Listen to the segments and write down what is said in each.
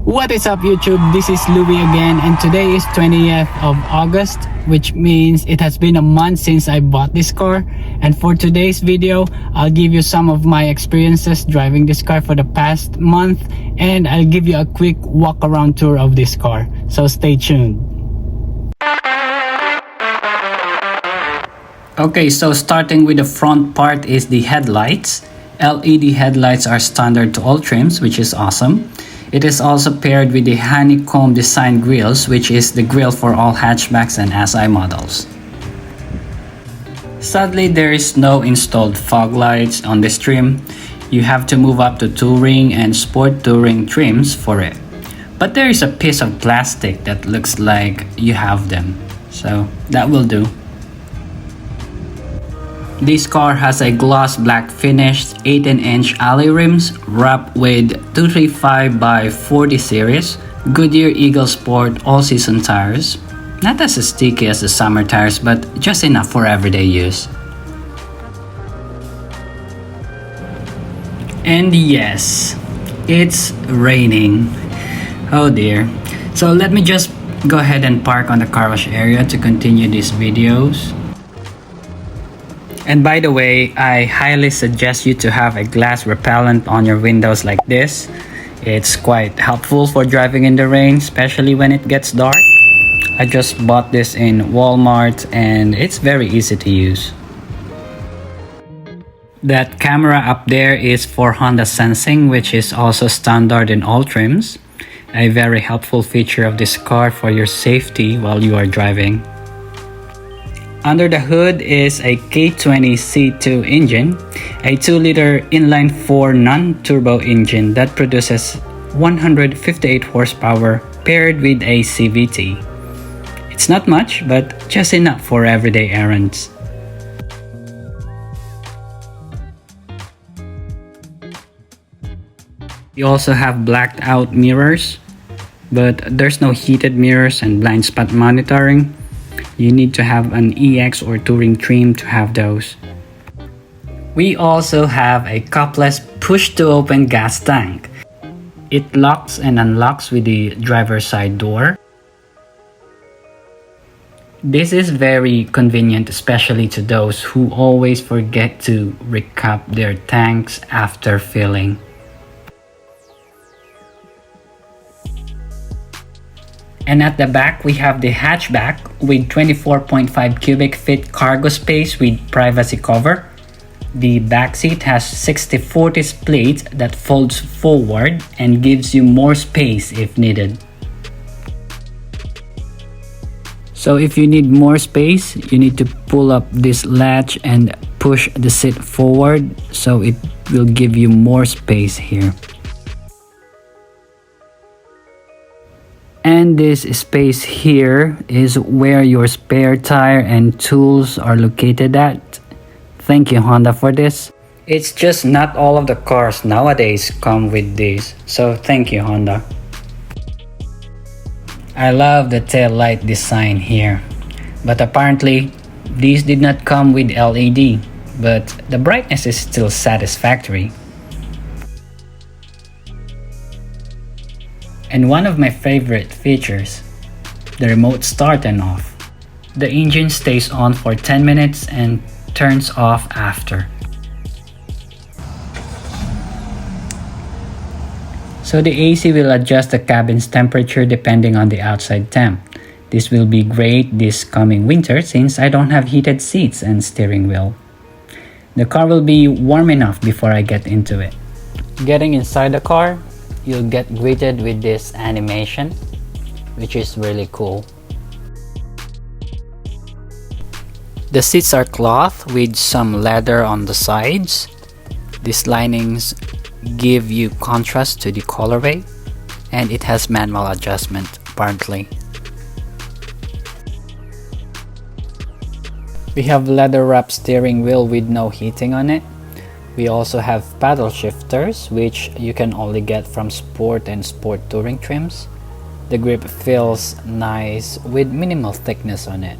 What is up YouTube? This is Louie again and today is 20th of August, which means it has been a month since I bought this car. And for today's video, I'll give you some of my experiences driving this car for the past month, and I'll give you a quick walk around tour of this car. So stay tuned. Okay, so starting with the front part is the headlights. LED headlights are standard to all trims, which is awesome. It is also paired with the honeycomb design grills, which is the grill for all hatchbacks and SI models. Sadly, there is no installed fog lights on this trim. You have to move up to touring and sport touring trims for it. But there is a piece of plastic that looks like you have them, so that will do. This car has a gloss black finished 18-inch alloy rims wrapped with 235/40 series Goodyear Eagle Sport all-season tires. Not as sticky as the summer tires, but just enough for everyday use. And yes, it's raining. Oh dear. So let me just go ahead and park on the car wash area to continue these videos. And by the way, I highly suggest you to have a glass repellent on your windows like this. It's quite helpful for driving in the rain, especially when it gets dark. I just bought this in Walmart and it's very easy to use. That camera up there is for Honda sensing, which is also standard in all trims. A very helpful feature of this car for your safety while you are driving. Under the hood is a K20 C2 engine, a 2-liter inline-4 non-turbo engine that produces 158 horsepower paired with a CVT. It's not much, but just enough for everyday errands. You also have blacked out mirrors, but there's no heated mirrors and blind spot monitoring. You need to have an EX or touring trim to have those. We also have a cupless push-to-open gas tank. It locks and unlocks with the driver's side door. This is very convenient, especially to those who always forget to recap their tanks after filling. And at the back, we have the hatchback with 24.5 cubic feet cargo space with privacy cover. The back seat has 60/40 split that folds forward and gives you more space if needed. So if you need more space, you need to pull up this latch and push the seat forward, so it will give you more space here. And this space here is where your spare tire and tools are located at. Thank you, Honda, for this. It's just not all of the cars nowadays come with this, so thank you, Honda. I love the tail light design here, but apparently these did not come with LED, but the brightness is still satisfactory. And one of my favorite features, the remote start and off. The engine stays on for 10 minutes and turns off after. So the AC will adjust the cabin's temperature depending on the outside temp. This will be great this coming winter since I don't have heated seats and steering wheel. The car will be warm enough before I get into it. Getting inside the car, you'll get greeted with this animation, which is really cool. The seats are cloth with some leather on the sides. These linings give you contrast to the colorway, and it has manual adjustment apparently. We have leather wrapped steering wheel with no heating on it. We also have paddle shifters, which you can only get from sport and sport touring trims. The grip feels nice with minimal thickness on it.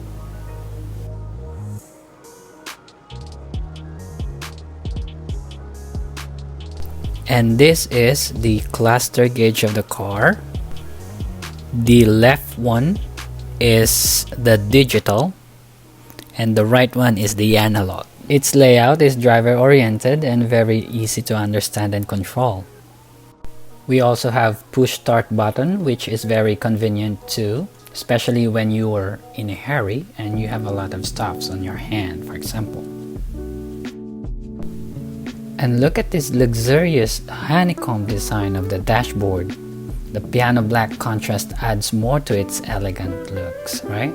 And this is the cluster gauge of the car. The left one is the digital and the right one is the analog. Its layout is driver oriented and very easy to understand and control. We also have push start button, which is very convenient too, especially when you are in a hurry and you have a lot of stuffs on your hand, for example. And look at this luxurious honeycomb design of the dashboard. The piano black contrast adds more to its elegant looks, right?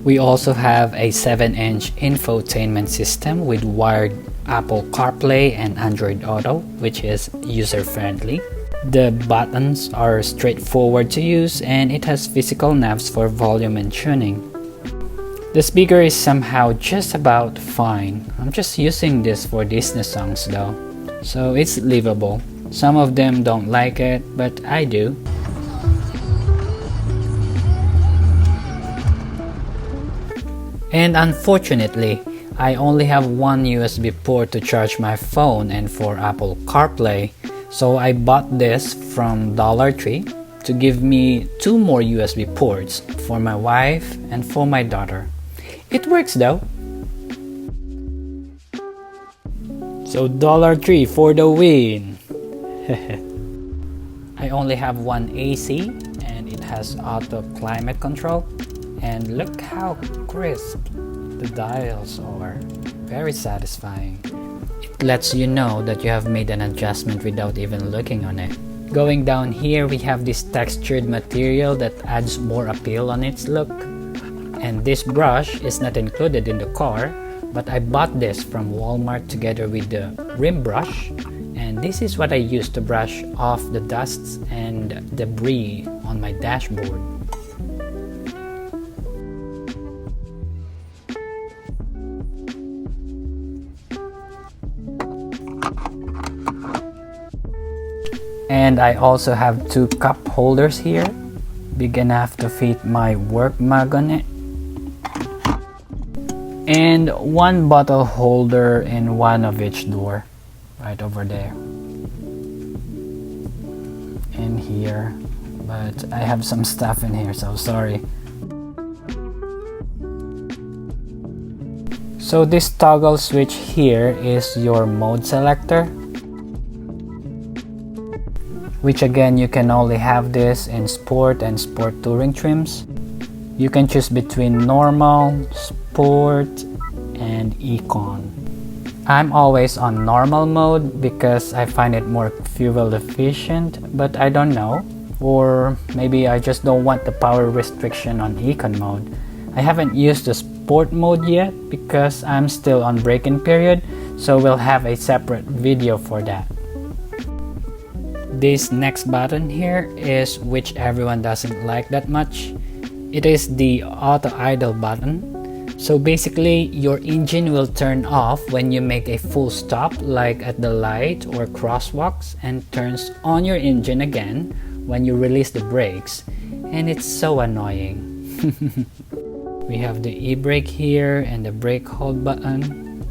We also have a 7-inch infotainment system with wired Apple CarPlay and Android Auto, which is user-friendly. The buttons are straightforward to use and it has physical knobs for volume and tuning. The speaker is somehow just about fine. I'm just using this for Disney songs though, so it's livable. Some of them don't like it, but I do. And unfortunately, I only have one USB port to charge my phone and for Apple CarPlay, so I bought this from Dollar Tree to give me 2 more USB ports for my wife and for my daughter. It works though. So Dollar Tree for the win! I only have one AC and it has auto climate control, and look how crisp the dials are. Very satisfying. It lets you know that you have made an adjustment without even looking on it. Going down here, we have this textured material that adds more appeal on its look. And this brush is not included in the car, but I bought this from Walmart together with the rim brush, and this is what I use to brush off the dusts and debris on my dashboard. And I also have 2 cup holders here, big enough to fit my work mug on it. And 1 bottle holder in one of each door, right over there. And here, but I have some stuff in here, so sorry. So this toggle switch here is your mode selector, which again you can only have this in sport and sport touring trims. You can choose between normal, sport, and econ. I'm always on normal mode because I find it more fuel efficient, but I don't know, or maybe I just don't want the power restriction on econ mode. I haven't used the sport mode yet because I'm still on break-in period, so we'll have a separate video for that. This next button here is which everyone doesn't like that much. It is the auto idle button. So basically your engine will turn off when you make a full stop, like at the light or crosswalks, and turns on your engine again when you release the brakes, and it's so annoying. We have the e-brake here and the brake hold button.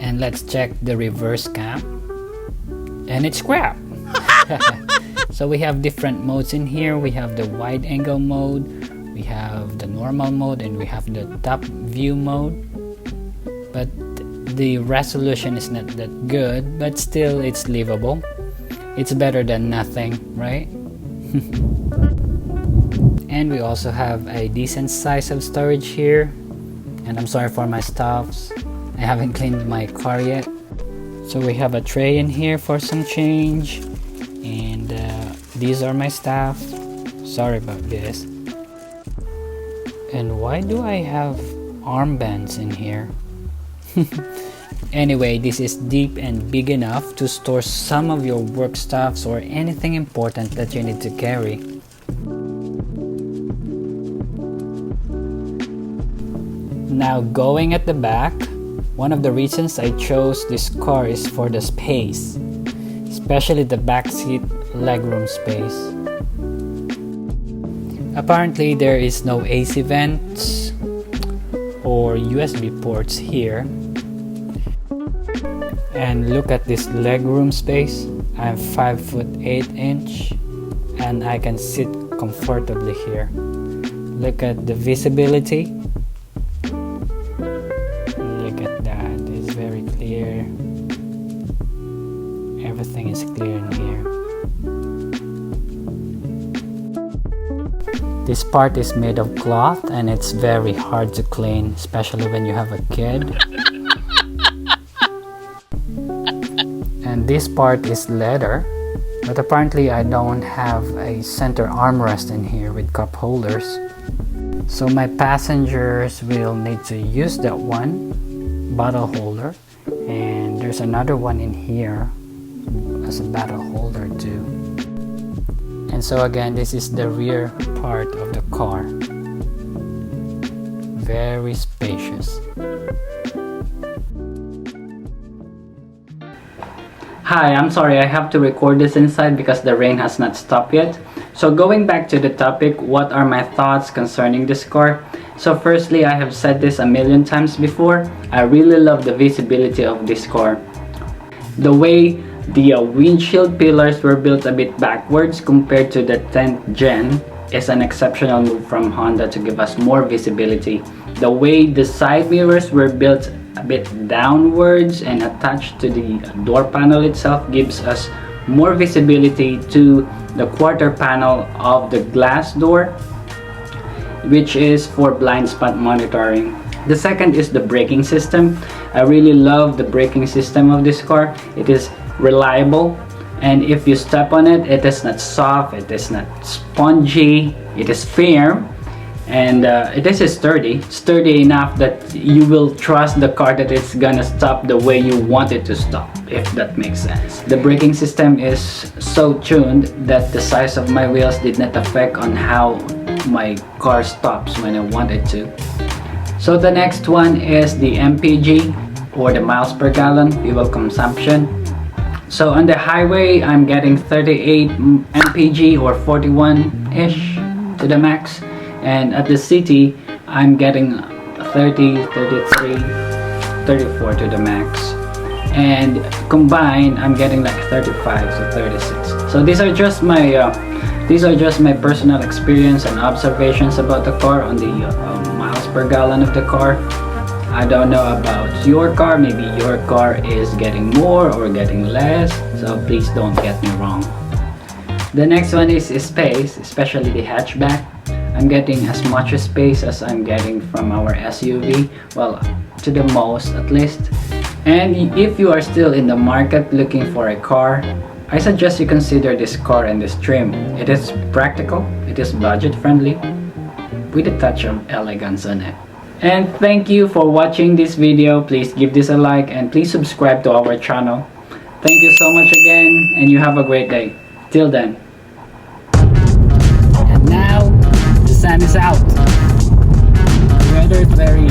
And let's check the reverse cam. And it's crap. So we have different modes in here. We have the wide angle mode, we have the normal mode, and we have the top view mode. But the resolution is not that good, but still it's livable. It's better than nothing, right? And we also have a decent size of storage here. And I'm sorry for my stuffs, I haven't cleaned my car yet. So we have a tray in here for some change, and these are my stuff. Sorry about this. And why do I have armbands in here? Anyway, this is deep and big enough to store some of your work stuffs or anything important that you need to carry. Now going at the back, one of the reasons I chose this car is for the space, especially the backseat legroom space. Apparently there is no AC vents or USB ports here. And look at this legroom space. I'm 5'8" and I can sit comfortably here. Look at the visibility. Look at that, it's very clear. Everything is clear in here. This part is made of cloth and it's very hard to clean, especially when you have a kid. And this part is leather, but apparently I don't have a center armrest in here with cup holders. So my passengers will need to use that one bottle holder, and there's another one in here as a bottle holder too. And so again, this is the rear part of the car. Very spacious. Hi, I'm sorry, I have to record this inside because the rain has not stopped yet. So going back to the topic, what are my thoughts concerning this car? So firstly, I have said this a million times before, I really love the visibility of this car. The way the windshield pillars were built a bit backwards compared to the 10th gen is an exceptional move from Honda to give us more visibility. The way the side mirrors were built a bit downwards and attached to the door panel itself gives us more visibility to the quarter panel of the glass door, which is for blind spot monitoring. The second is the braking system. I really love the braking system of this car. It is reliable, and if you step on it, it is not soft, it is not spongy, it is firm, and it is sturdy enough that you will trust the car that it's gonna stop the way you want it to stop, if that makes sense. The braking system is so tuned that the size of my wheels did not affect on how my car stops when I want it to. So the next one is the MPG, or the miles per gallon fuel consumption. So on the highway, I'm getting 38 mpg or 41-ish to the max. And at the city, I'm getting 30, 33, 34 to the max. And combined, I'm getting like 35 to 36. So these are just my personal experience and observations about the car on the miles per gallon of the car. I don't know about your car, maybe your car is getting more or getting less, so please don't get me wrong. The next one is space, especially the hatchback. I'm getting as much space as I'm getting from our SUV, well, to the most at least. And if you are still in the market looking for a car, I suggest you consider this car and this trim. It is practical, it is budget friendly, with a touch of elegance on it. And thank you for watching this video. Please give this a like and please subscribe to our channel. Thank you so much again, and you have a great day. Till then. And now the sun is out. The weather is very